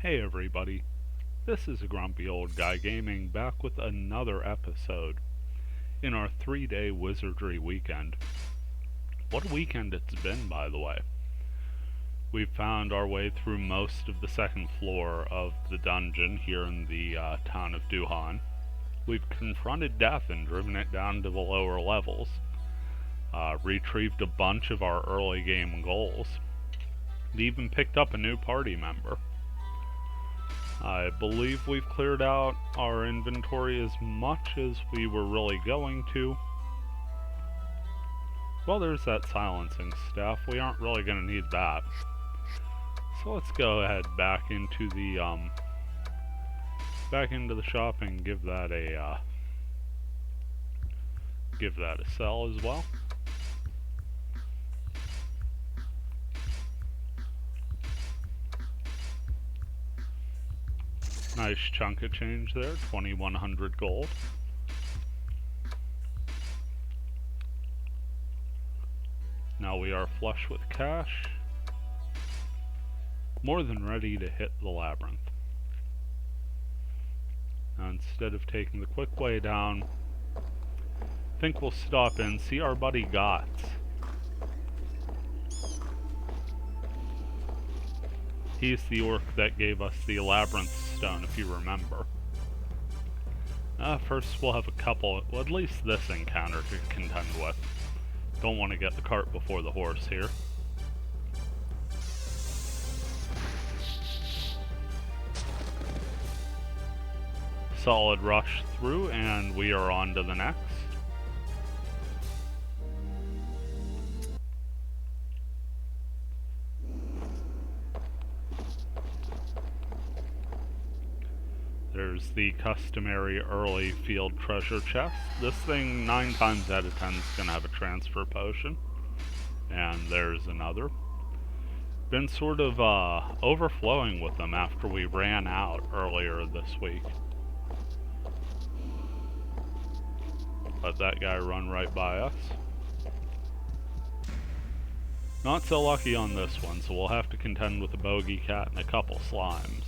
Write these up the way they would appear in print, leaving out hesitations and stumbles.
Hey everybody, this is a grumpy old guy gaming back with another episode in our 3-day Wizardry weekend. What a weekend it's been, by the way. We've found our way through most of the second floor of the dungeon here in the town of Duhan. We've confronted death and driven it down to the lower levels. Retrieved a bunch of our early game goals. We even picked up a new party member. I believe we've cleared out our inventory as much as we were really going to. Well, there's that silencing staff. We aren't really going to need that. So let's go ahead back into the shop and give that a sell as well. Nice chunk of change there, 2,100 gold. Now we are flush with cash. More than ready to hit the Labyrinth. Now instead of taking the quick way down, I think we'll stop in, see our buddy Gots. He's the orc that gave us the Labyrinth stone, if you remember. First we'll have a couple, well, at least this encounter to contend with. Don't want to get the cart before the horse here. Solid rush through, and we are on to the next. There's the customary early field treasure chest. This thing 9 times out of 10 is going to have a transfer potion. And there's another. Been sort of overflowing with them after we ran out earlier this week. Let that guy run right by us. Not so lucky on this one, so we'll have to contend with a bogey cat and a couple slimes.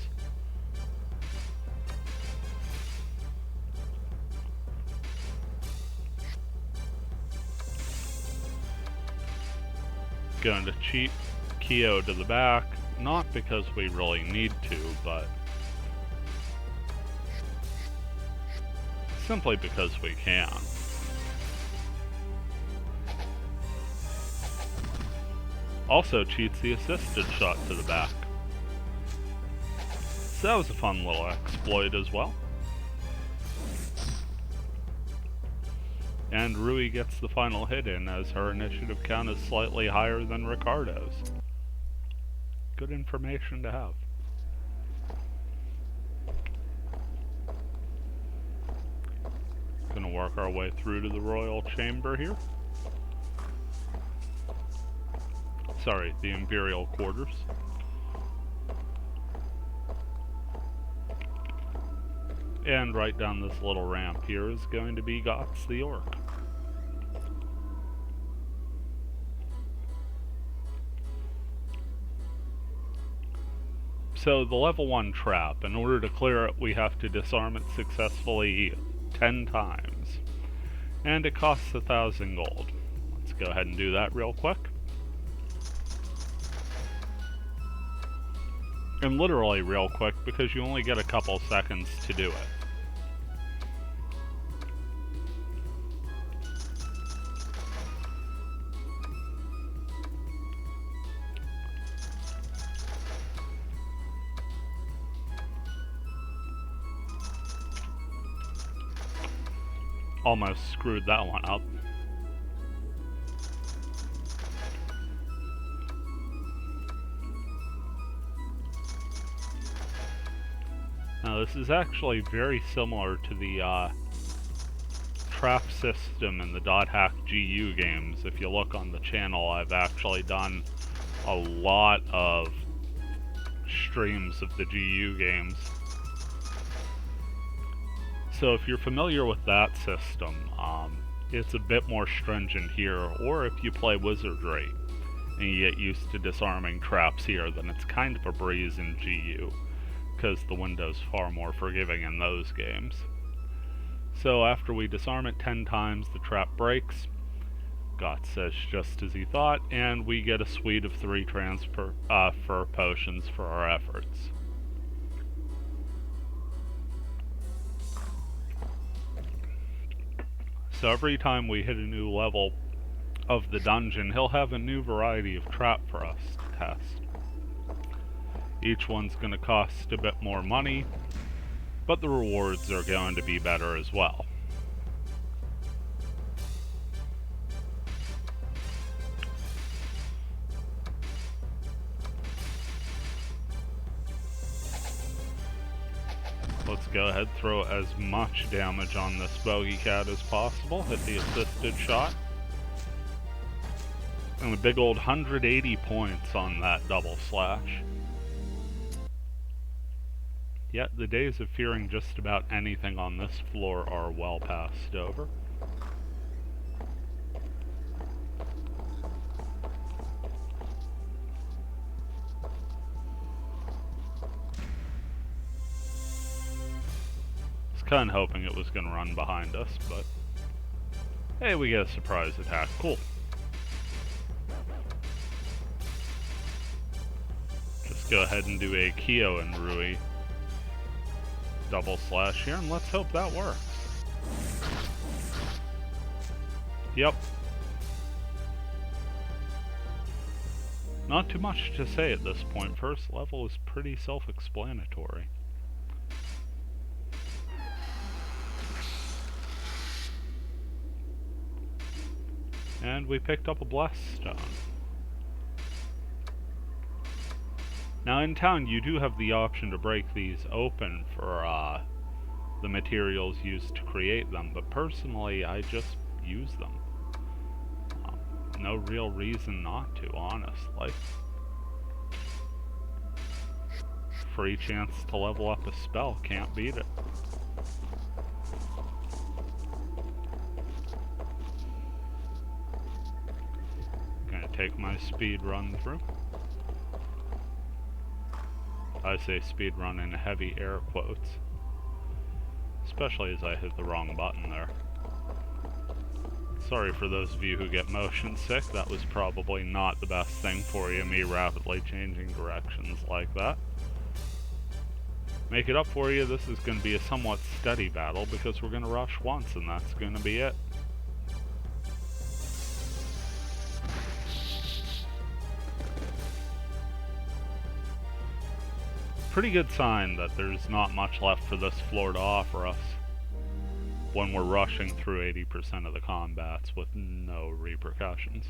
Going to cheat Keo to the back, not because we really need to, but simply because we can. Also cheats the assisted shot to the back. So that was a fun little exploit as well. And Rui gets the final hit in as her initiative count is slightly higher than Ricardo's. Good information to have. Gonna work our way through to the royal chamber here. Sorry, the imperial quarters. And right down this little ramp here is going to be Gots the Orc. So the level 1 trap, in order to clear it we have to disarm it successfully 10 times. And it costs 1,000 gold. Let's go ahead and do that real quick. And literally real quick because you only get a couple seconds to do it. Almost screwed that one up. Now this is actually very similar to the trap system in the .hack GU games. If you look on the channel, I've actually done a lot of streams of the GU games. So if you're familiar with that system, it's a bit more stringent here, or if you play Wizardry and you get used to disarming traps here, then it's kind of a breeze in GU. because the window's far more forgiving in those games. So after we disarm it 10 times, the trap breaks. Got says just as he thought, and we get a suite of 3 transfer potions for our efforts. So every time we hit a new level of the dungeon, he'll have a new variety of trap for us to test. Each one's going to cost a bit more money, but the rewards are going to be better as well. Let's go ahead, throw as much damage on this bogey cat as possible. Hit the assisted shot. And a big old 180 points on that double slash. Yet the days of fearing just about anything on this floor are well past over. Kind of hoping it was going to run behind us, but hey, we get a surprise attack. Cool. Just go ahead and do a Kyo and Rui double slash here, and let's hope that works. Yep. Not too much to say at this point. First level is pretty self-explanatory. And we picked up a Blessed Stone. Now in town you do have the option to break these open for the materials used to create them, but personally I just use them. No real reason not to, honestly. Free chance to level up a spell, can't beat it. Take my speed run through. I say speed run in heavy air quotes, especially as I hit the wrong button there. Sorry for those of you who get motion sick, that was probably not the best thing for you, me rapidly changing directions like that. Make it up for you, this is going to be a somewhat steady battle because we're going to rush once and that's going to be it. Pretty good sign that there's not much left for this floor to offer us when we're rushing through 80% of the combats with no repercussions.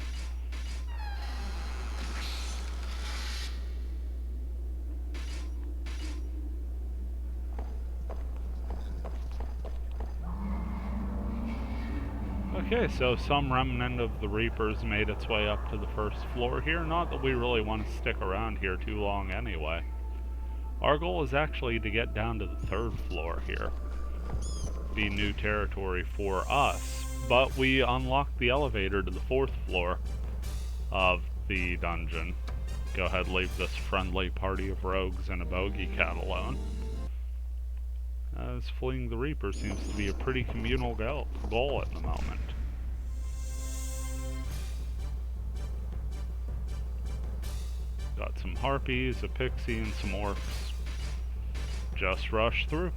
Okay, so some remnant of the Reapers made its way up to the first floor here. Not that we really want to stick around here too long anyway. Our goal is actually to get down to the 3rd floor here. Be new territory for us, but we unlocked the elevator to the 4th floor of the dungeon. Go ahead, leave this friendly party of rogues and a bogey cat alone, as fleeing the Reaper seems to be a pretty communal goal at the moment. Got some harpies, a pixie, and some orcs. Just rush through.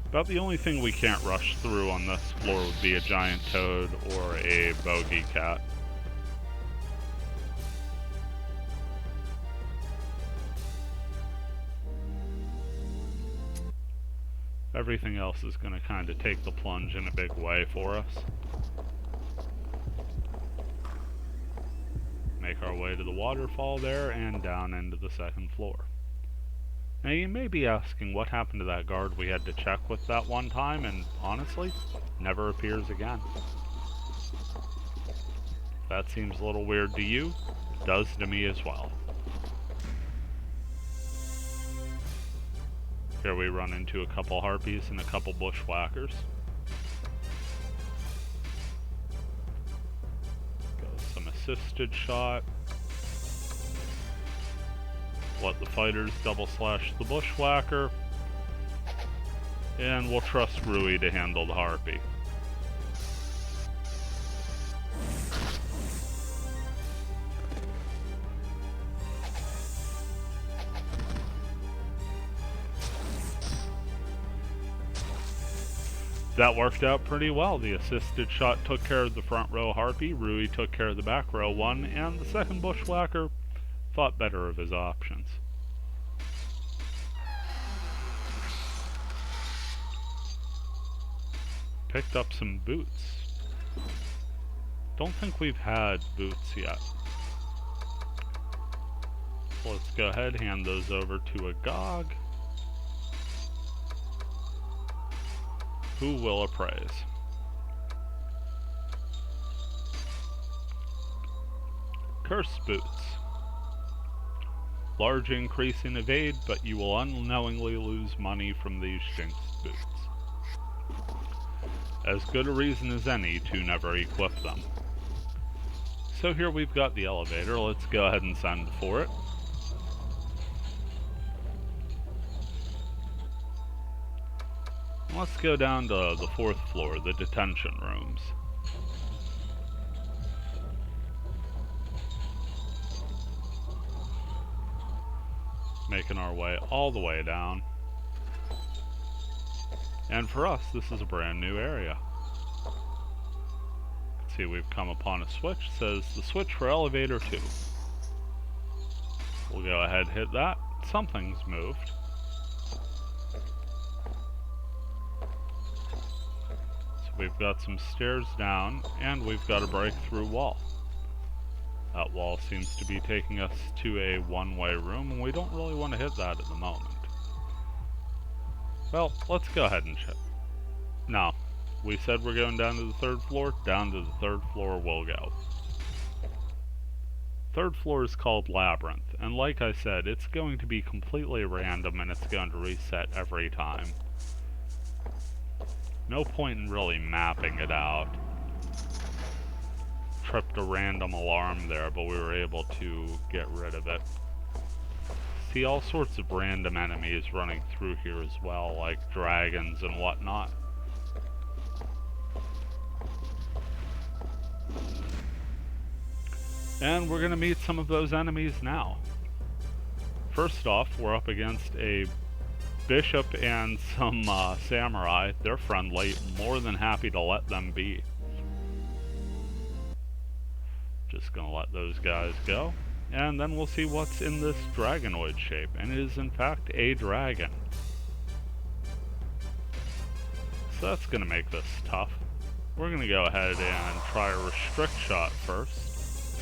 About the only thing we can't rush through on this floor would be a giant toad or a bogey cat. Everything else is going to kind of take the plunge in a big way for us. Make our way to the waterfall there and down into the 2nd floor. Now you may be asking what happened to that guard we had to check with that one time, and honestly, never appears again. If that seems a little weird to you, it does to me as well. Here we run into a couple harpies and a couple bushwhackers. Go some assisted shot. Let the fighters double slash the bushwhacker. And we'll trust Rui to handle the harpy. That worked out pretty well. The assisted shot took care of the front row harpy, Rui took care of the back row one, and the second bushwhacker thought better of his options. Picked up some boots. Don't think we've had boots yet. So let's go ahead, hand those over to Agog, who will appraise. Curse boots. Large increase in evade, but you will unknowingly lose money from these jinxed boots. As good a reason as any to never equip them. So here we've got the elevator. Let's go ahead and send for it. Let's go down to the 4th floor, the detention rooms. Making our way all the way down. And for us, this is a brand new area. See, we've come upon a switch. It says the switch for elevator 2. We'll go ahead and hit that. Something's moved. So we've got some stairs down, and we've got a breakthrough wall. That wall seems to be taking us to a one-way room, and we don't really want to hit that at the moment. Well, let's go ahead and check. No, we said we're going down to the 3rd floor. Down to the 3rd floor we'll go. 3rd floor is called Labyrinth, and like I said, it's going to be completely random and it's going to reset every time. No point in really mapping it out. Tripped a random alarm there, but we were able to get rid of it. See all sorts of random enemies running through here as well, like dragons and whatnot. And we're going to meet some of those enemies now. First off, we're up against a bishop and some samurai. They're friendly, more than happy to let them be. Just gonna let those guys go. And then we'll see what's in this dragonoid shape. And it is in fact a dragon. So that's gonna make this tough. We're gonna go ahead and try a restrict shot first.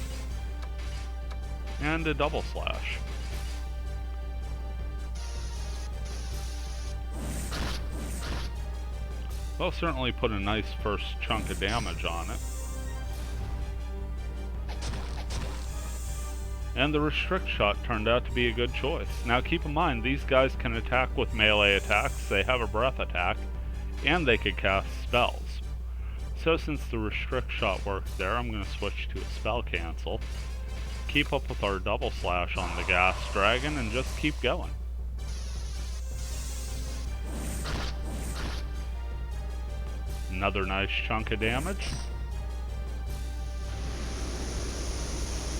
And a double slash. Well, certainly put a nice first chunk of damage on it. And the restrict shot turned out to be a good choice. Now keep in mind, these guys can attack with melee attacks, they have a breath attack, and they could cast spells. So since the restrict shot worked there, I'm going to switch to a spell cancel. Keep up with our double slash on the gas dragon and just keep going. Another nice chunk of damage.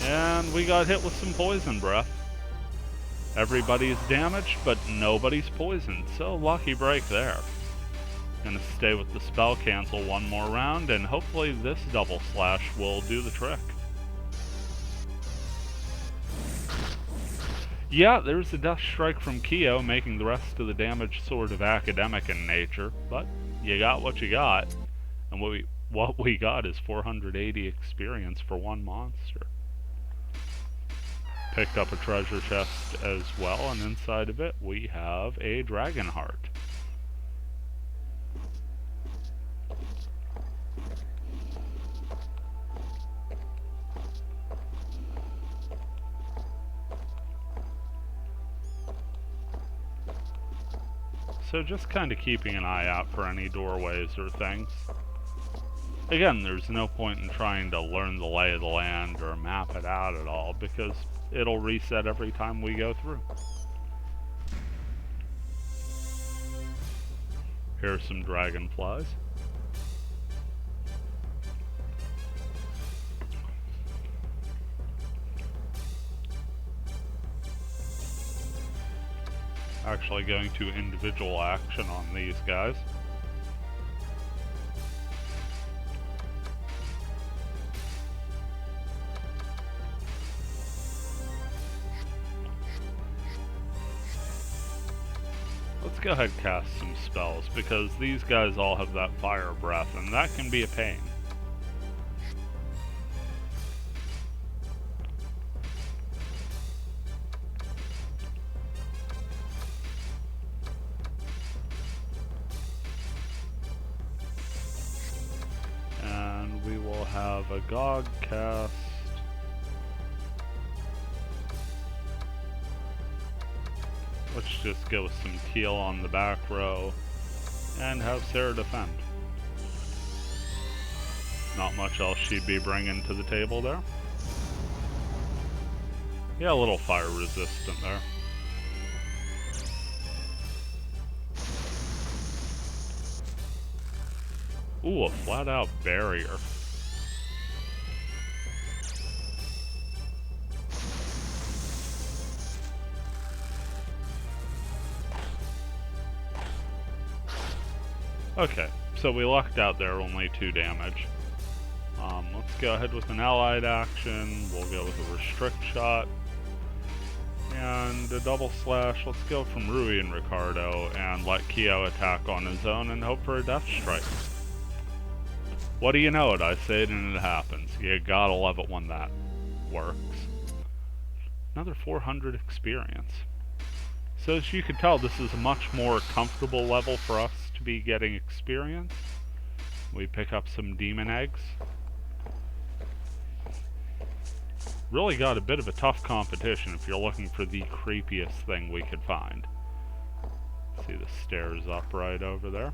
And we got hit with some poison breath. Everybody's damaged, but nobody's poisoned, so lucky break there. Gonna stay with the spell cancel one more round, and hopefully this double slash will do the trick. Yeah, there's a Death Strike from Kyo, making the rest of the damage sort of academic in nature, but you got what you got. And what we got is 480 experience for one monster. Picked up a treasure chest as well, and inside of it we have a dragon heart. So just kind of keeping an eye out for any doorways or things. Again, there's no point in trying to learn the lay of the land or map it out at all, because it'll reset every time we go through. Here's some dragonflies. Actually going to individual action on these guys. Let's go ahead and cast some spells, because these guys all have that fire breath, and that can be a pain. And we will have a Gog cast. Let's just go with some teal on the back row and have Sarah defend. Not much else she'd be bringing to the table there. Yeah, a little fire resistant there. Ooh, a flat out barrier. Okay, so we lucked out there, only 2 damage. Let's go ahead with an allied action. We'll go with a restrict shot. And a double slash. Let's go from Rui and Ricardo and let Kyo attack on his own and hope for a death strike. What do you know it? I say it and it happens. You gotta love it when that works. Another 400 experience. So as you can tell, this is a much more comfortable level for us to be getting experience. We pick up some demon eggs. Really got a bit of a tough competition if you're looking for the creepiest thing we could find. See the stairs up right over there.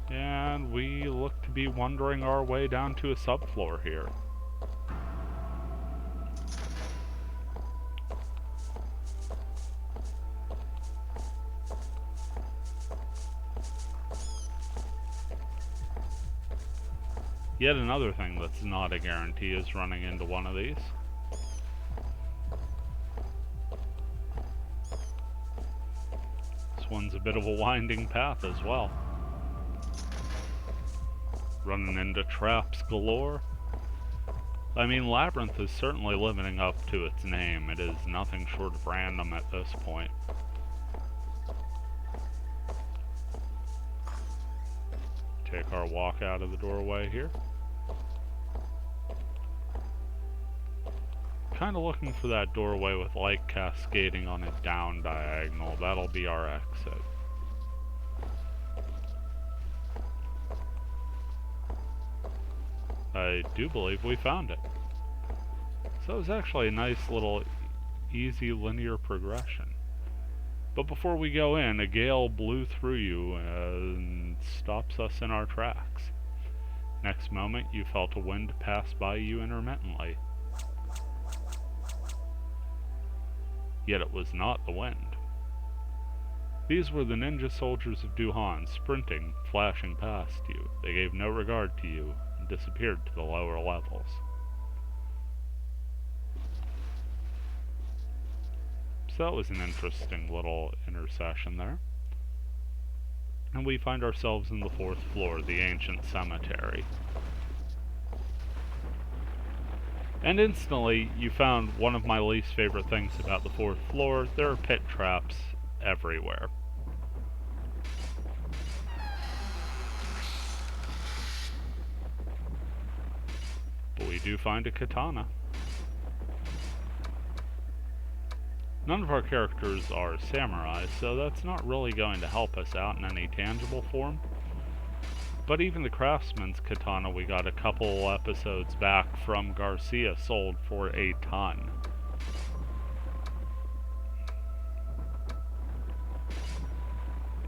And we look to be wandering our way down to a subfloor here. Yet another thing that's not a guarantee is running into one of these. This one's a bit of a winding path as well. Running into traps galore. I mean, Labyrinth is certainly living up to its name. It is nothing short of random at this point. Take our walk out of the doorway here. Kind of looking for that doorway with light cascading on it down diagonal. That'll be our exit. I do believe we found it. So it was actually a nice little easy linear progression. But before we go in, a gale blew through you and stops us in our tracks. Next moment, you felt a wind pass by you intermittently. Yet it was not the wind. These were the ninja soldiers of Duhan, sprinting, flashing past you. They gave no regard to you and disappeared to the lower levels. So that was an interesting little intercession there. And we find ourselves in the 4th floor, the ancient cemetery. And instantly, you found one of my least favorite things about the 4th floor. There are pit traps everywhere. But we do find a katana. None of our characters are samurai, so that's not really going to help us out in any tangible form. But even the craftsman's katana we got a couple episodes back from Garcia sold for a ton.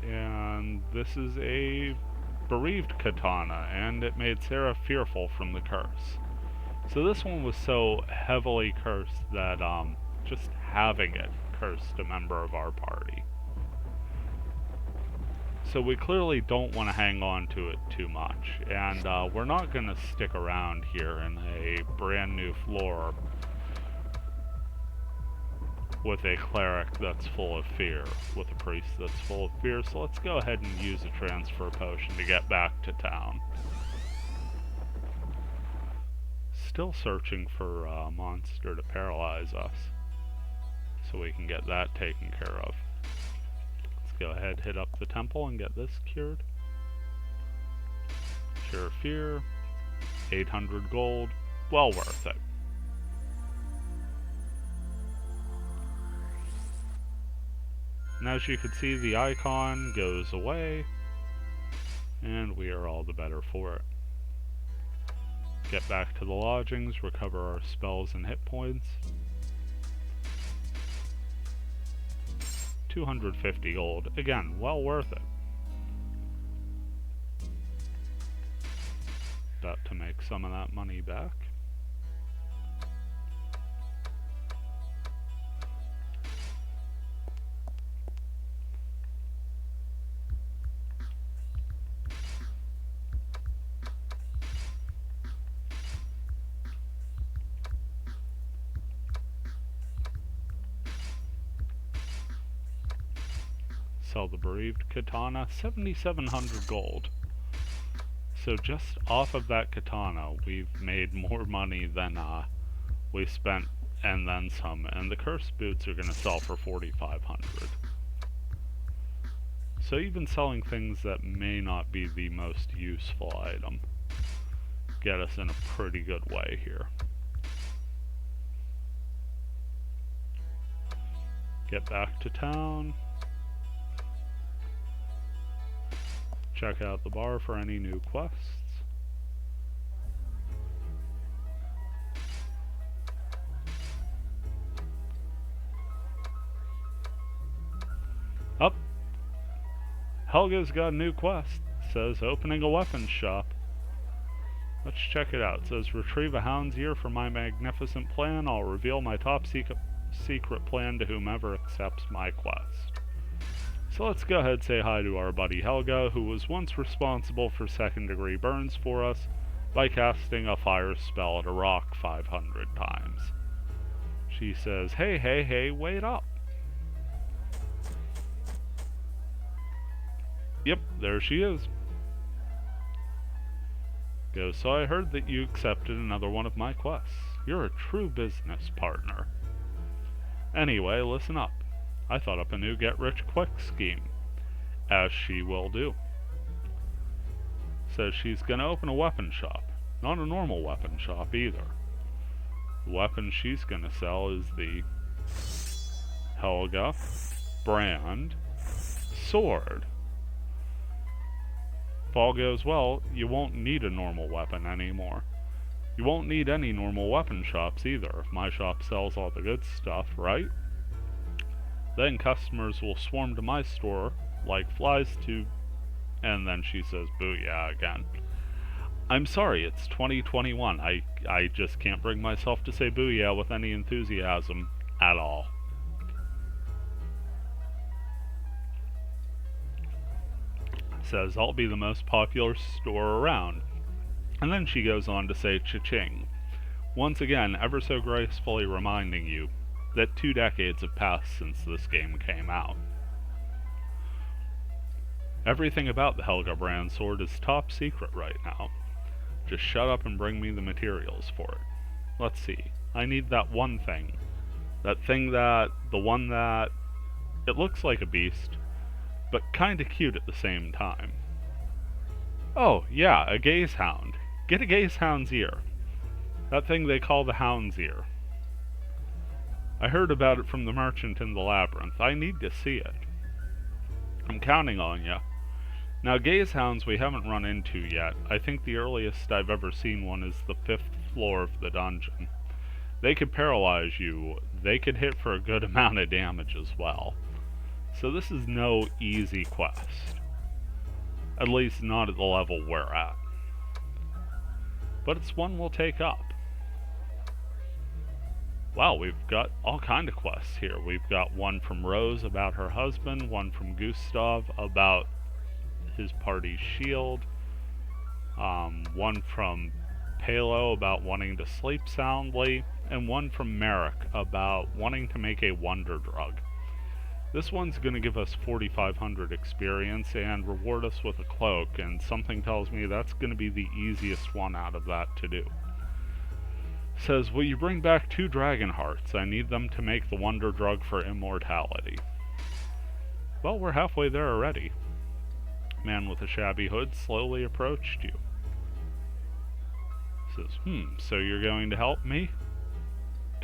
And this is a bereaved katana, and it made Sarah fearful from the curse. So this one was so heavily cursed that just having it cursed a member of our party. So we clearly don't want to hang on to it too much, and we're not going to stick around here in a brand new floor with a cleric that's full of fear, with a priest that's full of fear, so let's go ahead and use a transfer potion to get back to town. Still searching for a monster to paralyze us, so we can get that taken care of. Let's go ahead, hit up the temple and get this cured. Cure fear, 800 gold, well worth it. And as you can see, the icon goes away, and we are all the better for it. Get back to the lodgings, recover our spells and hit points. 250 gold, again, well worth it. About to make some of that money back. Sell the bereaved katana, 7,700 gold. So just off of that katana, we've made more money than we spent, and then some. And the cursed boots are going to sell for 4,500. So even selling things that may not be the most useful item get us in a pretty good way here. Get back to town. Check out the bar for any new quests. Up. Helga's got a new quest. It says opening a weapons shop. Let's check it out. It says retrieve a hound's ear for my magnificent plan. I'll reveal my top secret plan to whomever accepts my quest. So let's go ahead and say hi to our buddy Helga, who was once responsible for second-degree burns for us by casting a fire spell at a rock 500 times. She says, hey, wait up. Yep, there she is. Goes, so I heard that you accepted another one of my quests. You're a true business partner. Anyway, listen up. I thought up a new get-rich-quick scheme, as she will do. Says she's gonna open a weapon shop. Not a normal weapon shop either. The weapon she's gonna sell is the Helga brand sword. If all goes well, you won't need a normal weapon anymore. You won't need any normal weapon shops either if my shop sells all the good stuff, right? Then customers will swarm to my store like flies to... And then she says booyah again. I'm sorry, it's 2021. I just can't bring myself to say booyah with any enthusiasm at all. Says I'll be the most popular store around. And then she goes on to say cha-ching. Once again, ever so gracefully reminding you that 2 decades have passed since this game came out. Everything about the Helga brand sword is top secret right now. Just shut up and bring me the materials for it. Let's see. I need that one thing. That thing that... the one that... it looks like a beast, but kinda cute at the same time. Oh, yeah, a gaze hound. Get a gaze hound's ear. That thing they call the hound's ear. I heard about it from the merchant in the Labyrinth. I need to see it. I'm counting on ya. Now, gaze hounds we haven't run into yet. I think the earliest I've ever seen one is the 5th floor of the dungeon. They could paralyze you. They could hit for a good amount of damage as well. So this is no easy quest. At least not at the level we're at. But it's one we'll take up. Wow, we've got all kind of quests here. We've got one from Rose about her husband, one from Gustav about his party's shield, one from Palo about wanting to sleep soundly, and one from Merrick about wanting to make a wonder drug. This one's going to give us 4,500 experience and reward us with a cloak, and something tells me that's going to be the easiest one out of that to do. Says, will you bring back 2 dragon hearts? I need them to make the wonder drug for immortality. Well, we're halfway there already. Man with a shabby hood slowly approached you. Says, so you're going to help me?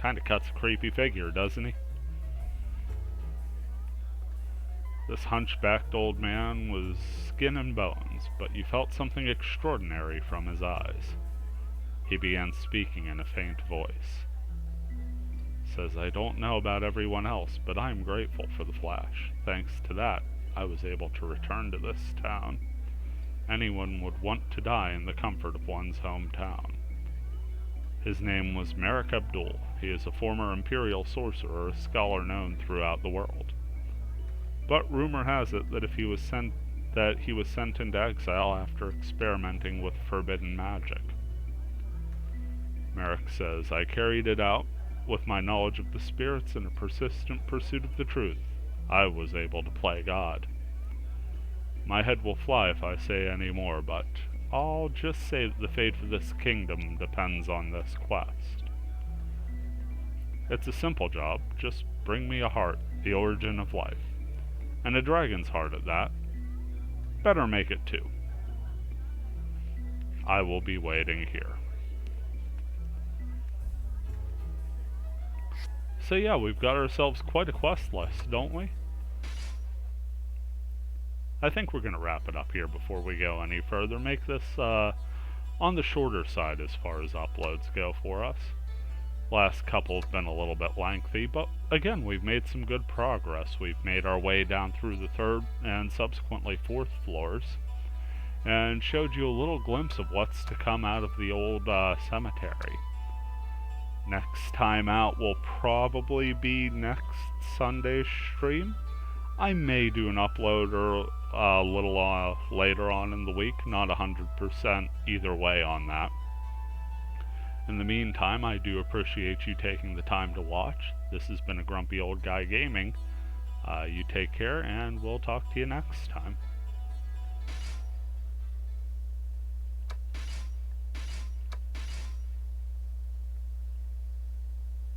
Kinda cuts a creepy figure, doesn't he? This hunchbacked old man was skin and bones, but you felt something extraordinary from his eyes. He began speaking in a faint voice. Says, I don't know about everyone else, but I am grateful for the flash. Thanks to that, I was able to return to this town. Anyone would want to die in the comfort of one's hometown. His name was Merrick Abdul. He is a former imperial sorcerer, a scholar known throughout the world. But rumor has it that he was sent into exile after experimenting with forbidden magic. Merrick says, I carried it out with my knowledge of the spirits and a persistent pursuit of the truth. I was able to play God. My head will fly if I say any more, but I'll just say that the fate of this kingdom depends on this quest. It's a simple job. Just bring me a heart, the origin of life. And a dragon's heart at that. Better make it 2. I will be waiting here. So yeah, we've got ourselves quite a quest list, don't we? I think we're going to wrap it up here before we go any further. Make this on the shorter side as far as uploads go for us. Last couple have been a little bit lengthy, but again, we've made some good progress. We've made our way down through the 3rd and subsequently 4th floors, and showed you a little glimpse of what's to come out of the old cemetery. Next time out will probably be next Sunday's stream. I may do an upload or a little later on in the week, not 100% either way on that. In the meantime, I do appreciate you taking the time to watch. This has been a Grumpy Old Guy Gaming. You take care, and we'll talk to you next time.